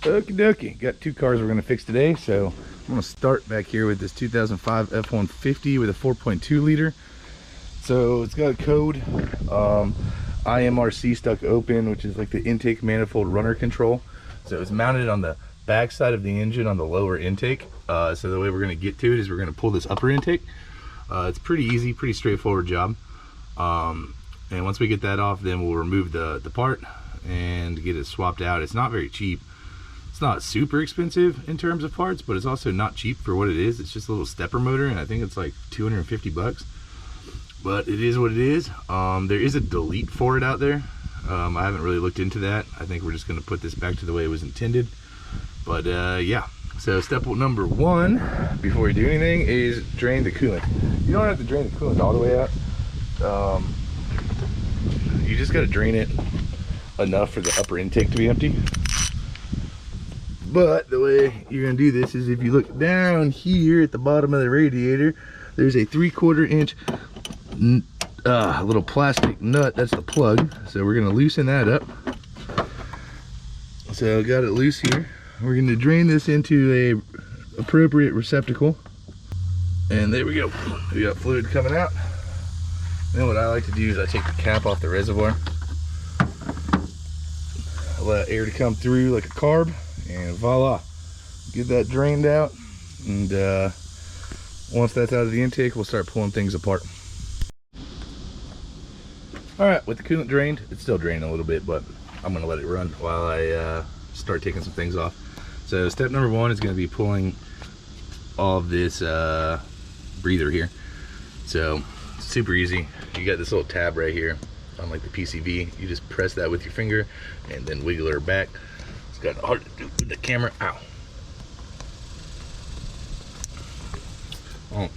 Okie dokie, got two cars we're gonna fix today. So I'm gonna start back here with this 2005 F-150 with a 4.2 liter. So it's got a code IMRC stuck open, which is like the intake manifold runner control. So it's mounted on the back side of the engine on the lower intake. So the way we're gonna get to it is we're gonna pull this upper intake. It's pretty easy, pretty straightforward job. And once we get that off, then we'll remove the part and get it swapped out. It's not very cheap. It's not super expensive in terms of parts, but it's also not cheap for what it is. It's just a little stepper motor, and I think it's like 250 bucks. But it is what it is. There is a delete for it out there. I haven't really looked into that. I think we're just gonna put this back to the way it was intended. But yeah, so step number one, before you do anything, is drain the coolant. You don't have to drain the coolant all the way out. You just gotta drain it enough for the upper intake to be empty. But the way you're gonna do this is if you look down here at the bottom of the radiator, there's a 3/4 inch little plastic nut. That's the plug. So we're gonna loosen that up. So got it loose here. We're gonna drain this into a appropriate receptacle. And there we go. We got fluid coming out. Then what I like to do is I take the cap off the reservoir. Allow air to come through like a carb. And voila, get that drained out, and once that's out of the intake, we'll start pulling things apart. All right, with the coolant drained, it's still draining a little bit, but I'm gonna let it run while I start taking some things off. So step number one is gonna be pulling all of this breather here. So super easy. You got this little tab right here on like the PCV. You just press that with your finger and then wiggle her back. It's got hard to do with the camera. Ow. I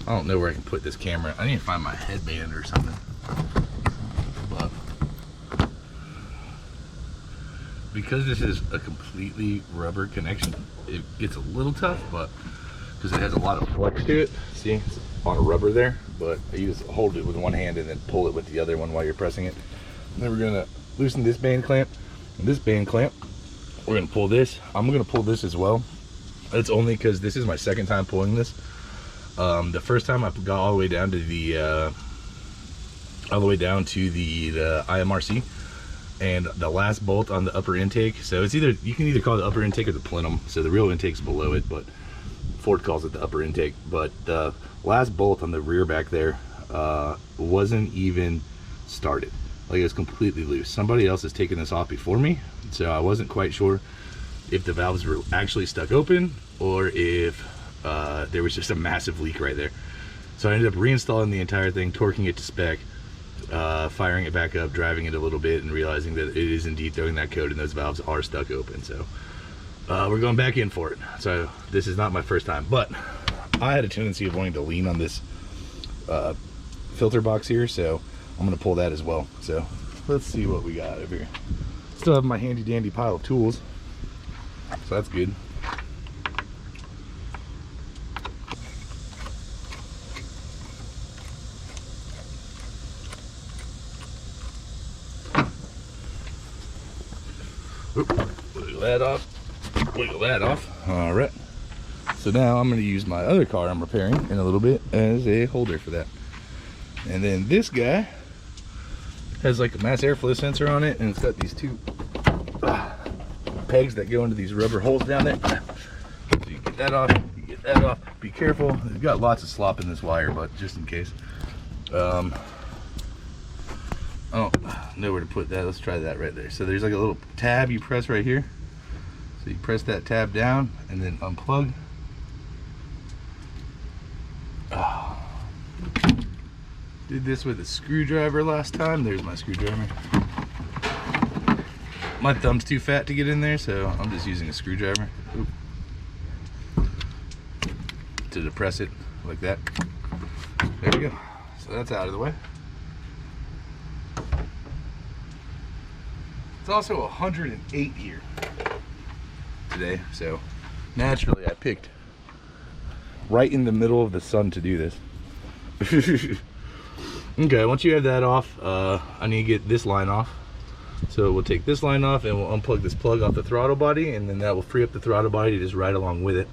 don't know where I can put this camera. I need to find my headband or something. But because this is a completely rubber connection, it gets a little tough, but because it has a lot of flex to it. See, it's on a rubber there, but you just hold it with one hand and then pull it with the other one while you're pressing it. And then we're gonna loosen this band clamp. This band clamp, we're gonna pull this. I'm gonna pull this as well. That's only because this is my second time pulling this. The first time I got all the way down to the IMRC, and the last bolt on the upper intake. So it's either, you can either call it the upper intake or the plenum. So the real intake's below it, but Ford calls it the upper intake. But the last bolt on the rear back there wasn't even started. Like, it was completely loose. Somebody else has taken this off before me, so I wasn't quite sure if the valves were actually stuck open or if there was just a massive leak right there. So I ended up reinstalling the entire thing, torquing it to spec, firing it back up, driving it a little bit, and realizing that it is indeed throwing that code and those valves are stuck open. So we're going back in for it. So this is not my first time, but I had a tendency of wanting to lean on this filter box here, so I'm gonna pull that as well. So let's see what we got over here. Still have my handy dandy pile of tools, so that's good. Oop, wiggle that off, wiggle that off. All right, so now I'm gonna use my other car I'm repairing in a little bit as a holder for that. And then this guy has like a mass airflow sensor on it, and it's got these two pegs that go into these rubber holes down there. So you get that off, you get that off. Be careful, it's got lots of slop in this wire, but just in case. I don't know where to put that. Let's try that right there. So there's like a little tab you press right here. So you press that tab down and then unplug. Did this with a screwdriver last time. There's my screwdriver. My thumb's too fat to get in there, so I'm just using a screwdriver. Oop. To depress it like that. There we go. So that's out of the way. It's also 108 here today, so naturally I picked right in the middle of the sun to do this. Okay, once you have that off, I need to get this line off. So we'll take this line off and we'll unplug this plug off the throttle body, and then that will free up the throttle body to just ride along with it.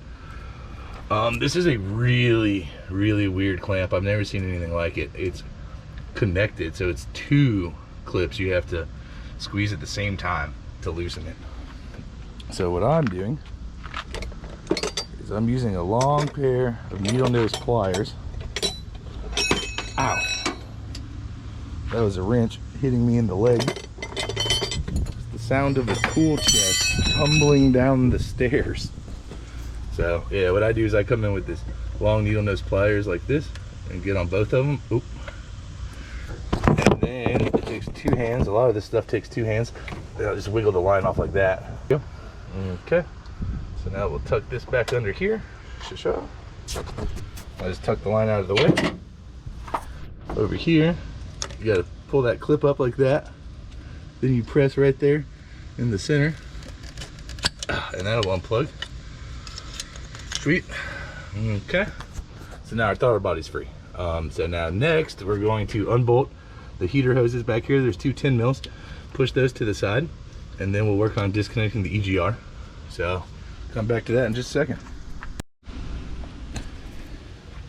This is a really weird clamp. I've never seen anything like it. It's connected, so it's 2 clips you have to squeeze at the same time to loosen it. So what I'm doing is I'm using a long pair of needle nose pliers. Ow! That was a wrench hitting me in the leg. It's the sound of a tool chest tumbling down the stairs. So yeah, what I do is I come in with this long needle nose pliers like this and get on both of them. Oop. And then it takes 2 hands. A lot of this stuff takes 2 hands. I'll just wiggle the line off like that. Okay. So now we'll tuck this back under here. I just tuck the line out of the way. Over here, you gotta pull that clip up like that. Then you press right there in the center, and that'll unplug. Sweet. Okay. So now our throttle body's free. So now next we're going to unbolt the heater hoses back here. There's 2 10 mils. Push those to the side, and then we'll work on disconnecting the EGR. So come back to that in just a second.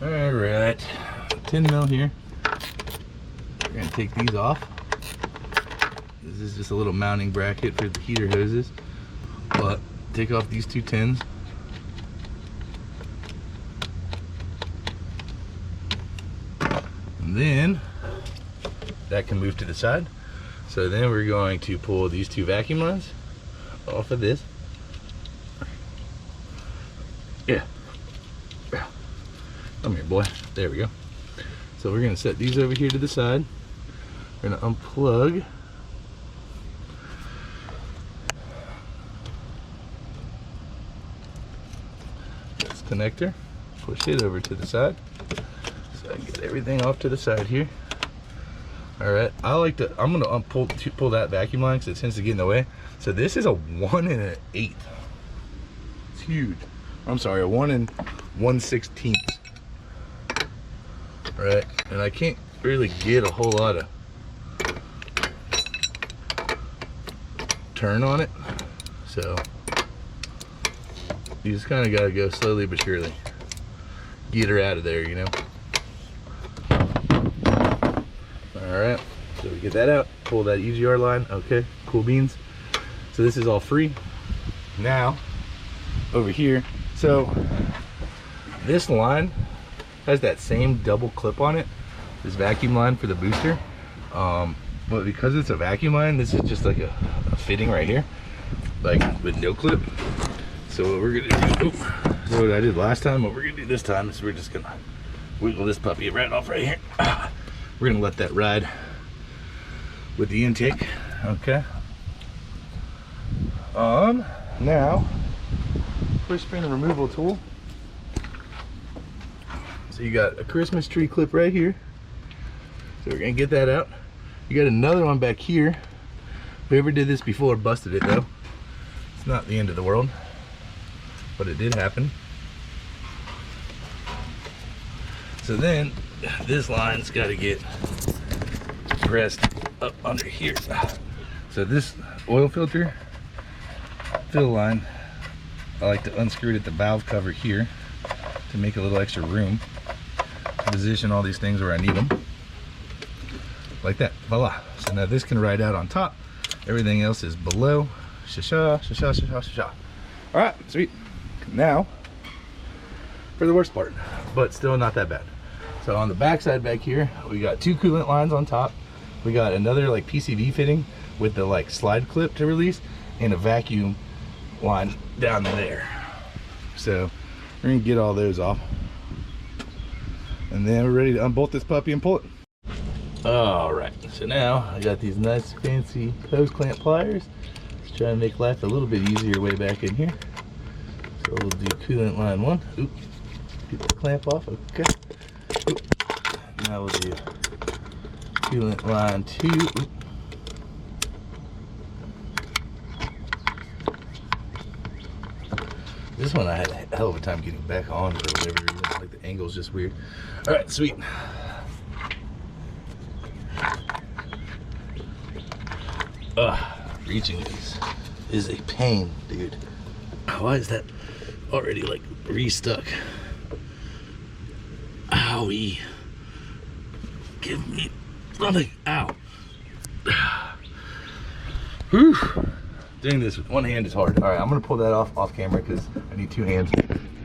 All right, 10 mil here. We're gonna take these off. This is just a little mounting bracket for the heater hoses. But take off these 2 10s. And then that can move to the side. So then we're going to pull these 2 vacuum lines off of this. Yeah. Come here, boy. There we go. So we're gonna set these over here to the side. We're gonna unplug this connector, push it over to the side. So I can get everything off to the side here. All right, I'm gonna pull that vacuum line because it tends to get in the way. So this is a 1 1/8. It's huge. I'm sorry, a 1 1/16. All right, and I can't really get a whole lot of turn on it. So you just kind of gotta go slowly but surely. Get her out of there, you know. Alright, so we get that out, pull that EGR line. Okay, cool beans. So this is all free. Now, over here, so this line has that same double clip on it, this vacuum line for the booster. But because it's a vacuum line, this is just like a fitting right here, like with no clip. So what we're gonna do, so what I did last time, what we're gonna do this time is we're just gonna wiggle this puppy right off right here. We're gonna let that ride with the intake. Okay. Now push pin removal tool. So you got a Christmas tree clip right here. So we're gonna get that out. You got another one back here. Whoever did this before busted it though. It's not the end of the world, but it did happen. So then this line's got to get pressed up under here. So this oil filter fill line, I like to unscrew it at the valve cover here to make a little extra room to position all these things where I need them. Like that, voila. So now this can ride out on top. Everything else is below. Sha-sha, sha-sha, sha-sha, sha-sha. All right, sweet. Now for the worst part, but still not that bad. So on the back side back here, we got 2 coolant lines on top. We got another like PCV fitting with the like slide clip to release, and a vacuum line down there. So we're gonna get all those off, and then we're ready to unbolt this puppy and pull it. All right, so now I got these nice fancy hose clamp pliers. Let's try and make life a little bit easier way back in here. So we'll do coolant line 1. Oop, get the clamp off. Okay. Oop. Now we'll do coolant line 2. Oop. This one I had a hell of a time getting back on for whatever reason. Like the angle's just weird. All right, sweet. Reaching these is a pain, dude. Why is that already like restuck? Owie. Give me something. Ow. Whew. Doing this with one hand is hard. All right, I'm gonna pull that off camera because I need two hands.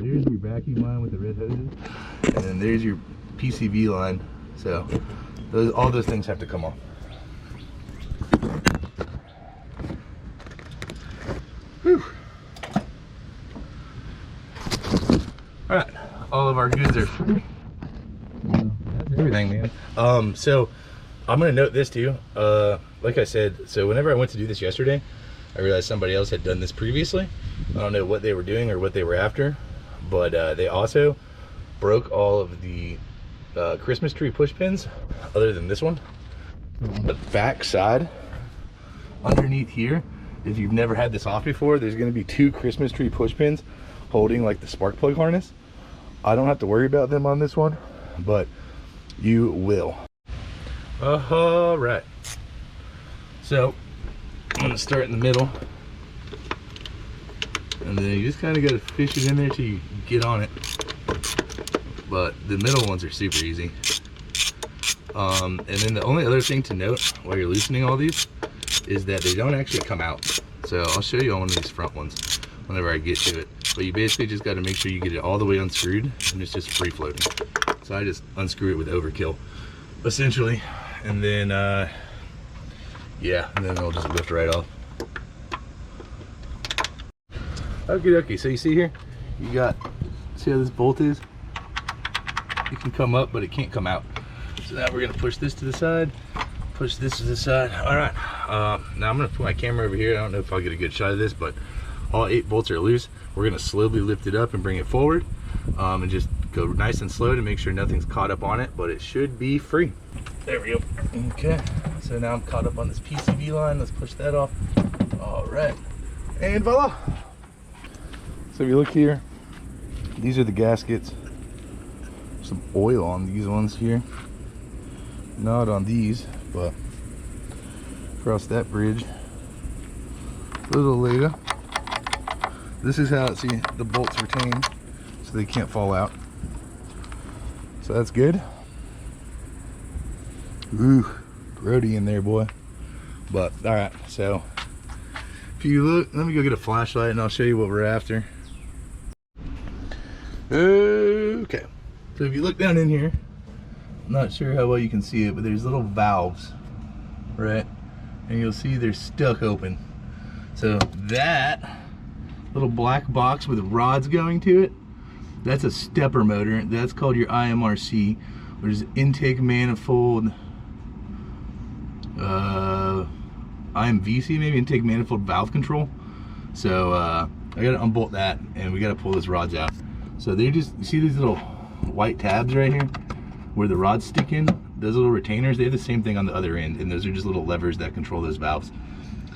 There's your vacuum line with the red hoses, and then there's your PCV line. So all those things have to come off. Whew. All right, all of our goods are free. That's everything, man. So I'm gonna note this too. Like I said, so whenever I went to do this yesterday, I realized somebody else had done this previously. I don't know what they were doing or what they were after, but they also broke all of the Christmas tree push pins, other than this one. The back side, underneath here, if you've never had this off before, there's going to be two Christmas tree push pins holding like the spark plug harness. I don't have to worry about them on this one, but you will. All right. So I'm going to start in the middle, and then you just kind of got to fish it in there till you get on it. But the middle ones are super easy. And then the only other thing to note while you're loosening all these is that they don't actually come out. So I'll show you on one of these front ones whenever I get to it. But you basically just got to make sure you get it all the way unscrewed, and it's just free floating. So I just unscrew it with overkill, essentially, and then yeah, and then it'll just lift right off. Okay, so you see here, you got, see how this bolt is? It can come up, but it can't come out. So now we're gonna push this to the side, push this to the side. All right, now I'm gonna put my camera over here. I don't know if I'll get a good shot of this, but all 8 bolts are loose. We're gonna slowly lift it up and bring it forward, and just go nice and slow to make sure nothing's caught up on it, but it should be free. There we go. Okay, so now I'm caught up on this PCV line. Let's push that off. All right, and voila. So if you look here, these are the gaskets. Some oil on these ones here. Not on these, but across that bridge a little later. This is how, see, the bolts retain so they can't fall out. So that's good. Ooh, grody in there, boy. But all right, so if you look, let me go get a flashlight and I'll show you what we're after. Okay, so if you look down in here, I'm not sure how well you can see it, but there's little valves, right? And you'll see they're stuck open. So that little black box with rods going to it, that's a stepper motor. That's called your IMRC, which is intake manifold, IMVC maybe, intake manifold valve control. So I gotta unbolt that, and we gotta pull those rods out. So they just, you see these little white tabs right here where the rods stick in? Those little retainers, they have the same thing on the other end, and those are just little levers that control those valves.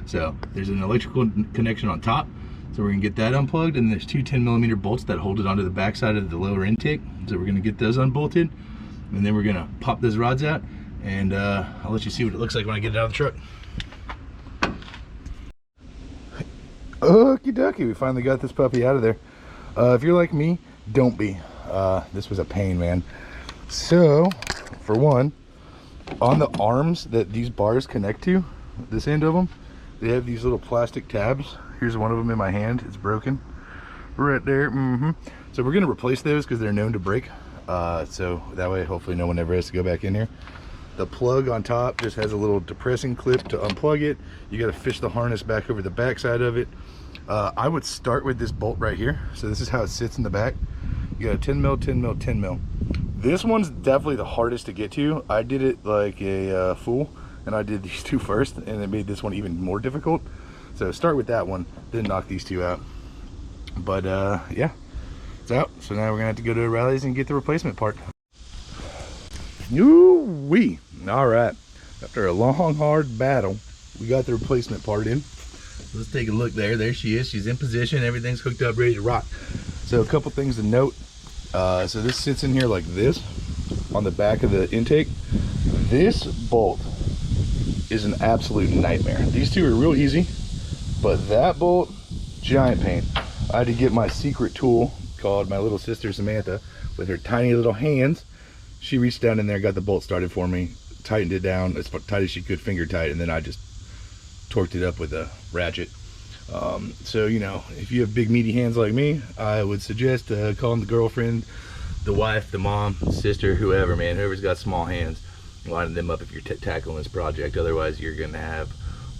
So there's an electrical connection on top, so we're gonna get that unplugged, and there's two 10mm bolts that hold it onto the back side of the lower intake. So we're gonna get those unbolted, and then we're gonna pop those rods out, and I'll let you see what it looks like when I get it out of the truck. Okie dokie, we finally got this puppy out of there. If you're like me, don't be. This was a pain, man. So, for one, on the arms that these bars connect to, this end of them, they have these little plastic tabs. Here's one of them in my hand. It's broken right there. So we're gonna replace those because they're known to break. So that way, hopefully no one ever has to go back in here. The plug on top just has a little depressing clip to unplug it. You got to fish the harness back over the back side of it. I would start with this bolt right here. So this is how it sits in the back. You got a 10mm, 10mm, 10mm. This one's definitely the hardest to get to. I did it like a fool, and I did these two first, and it made this one even more difficult. So start with that one, then knock these two out. But yeah, it's out. So now we're gonna have to go to O'Reilly's and get the replacement part. Ooh-wee. All right, after a long, hard battle, we got the replacement part in. Let's take a look there. There she is. She's in position. Everything's hooked up, ready to rock. So a couple things to note. So this sits in here like this on the back of the intake. This bolt is an absolute nightmare. These two are real easy, but that bolt, giant pain. I had to get my secret tool called my little sister Samantha with her tiny little hands. She reached down in there, got the bolt started for me, tightened it down as tight as she could, finger tight, and then I just torqued it up with a ratchet. So, you know, if you have big meaty hands like me, I would suggest calling the girlfriend, the wife, the mom, the sister, whoever, man, whoever's got small hands, lining them up if you're tackling this project. Otherwise, you're gonna have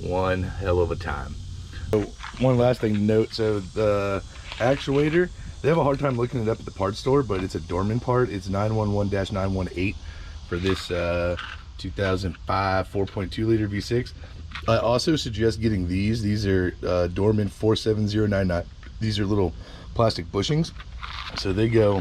one hell of a time. So, one last thing to note, so the actuator, they have a hard time looking it up at the parts store, but it's a Dorman part. It's 911-918 for this 2005 4.2 liter V6. I also suggest getting these. These are Dorman 47099. These are little plastic bushings. So they go,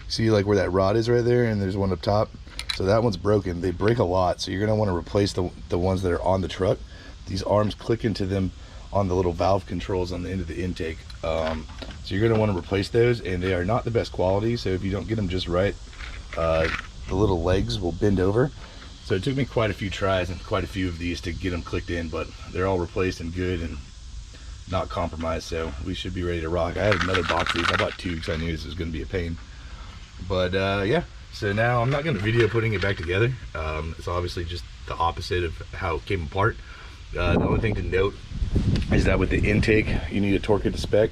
see like where that rod is right there, and there's one up top. So that one's broken. They break a lot, so you're gonna want to replace the ones that are on the truck. These arms click into them on the little valve controls on the end of the intake. So you're gonna want to replace those, and they are not the best quality. So if you don't get them just right, the little legs will bend over. So it took me quite a few tries and quite a few of these to get them clicked in, but they're all replaced and good and not compromised, so we should be ready to rock. I had another box of these. I bought two because I knew this was going to be a pain. But yeah, so now I'm not going to video putting it back together. It's obviously just the opposite of how it came apart. The only thing to note is that with the intake, you need to torque it to spec.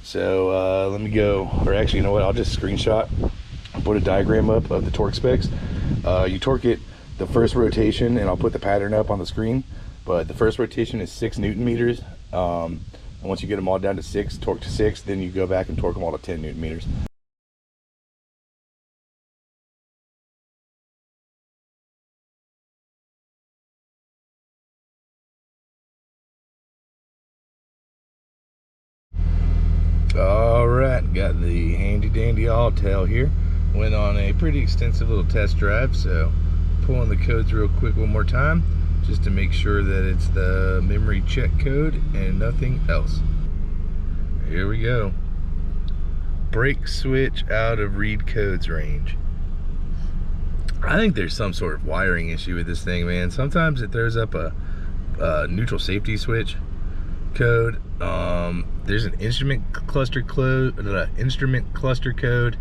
So let me go, or actually, you know what, I'll just screenshot and put a diagram up of the torque specs. You torque it the first rotation, and I'll put the pattern up on the screen, but the first rotation is 6 Newton meters. And once you get them all down to 6, torque to 6, then you go back and torque them all to 10 Newton meters. All right, got the handy dandy all tail here. Went on a pretty extensive little test drive, so pulling the codes real quick one more time just to make sure that it's the memory check code and nothing else. Here we go. Brake switch out of read codes range. I think there's some sort of wiring issue with this thing, man. Sometimes it throws up a neutral safety switch code. There's an instrument cluster code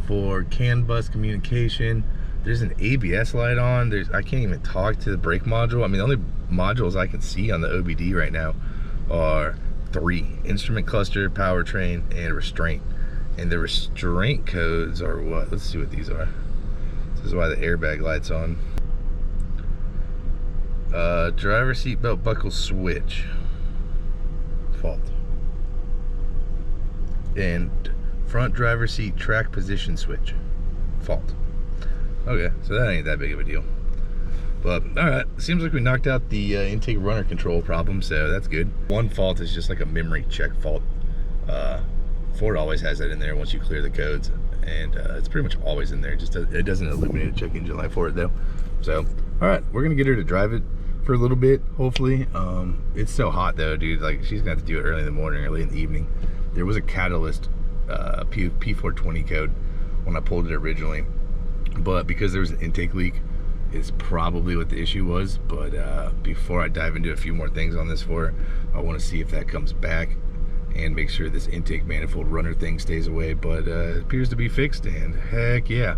for CAN bus communication. There's an ABS light on. I can't even talk to the brake module. I mean, the only modules I can see on the OBD right now are 3: instrument cluster, powertrain, and restraint. And the restraint codes are what? Let's see what these are. This is why the airbag light's on. Driver seat belt buckle switch. Fault. And front driver seat track position switch. Fault. Okay, so that ain't that big of a deal. But all right, seems like we knocked out the intake runner control problem, so that's good. One fault is just like a memory check fault. Ford always has that in there once you clear the codes, and it's pretty much always in there. Just it doesn't illuminate a check engine light for it though. So all right, we're gonna get her to drive it for a little bit, hopefully. It's so hot though, dude. Like, she's gonna have to do it early in the morning, early in the evening. There was a catalyst P420 code when I pulled it originally, but because there was an intake leak, is probably what the issue was. But before I dive into a few more things on this for her, I want to see if that comes back and make sure this intake manifold runner thing stays away. But it appears to be fixed, and heck yeah.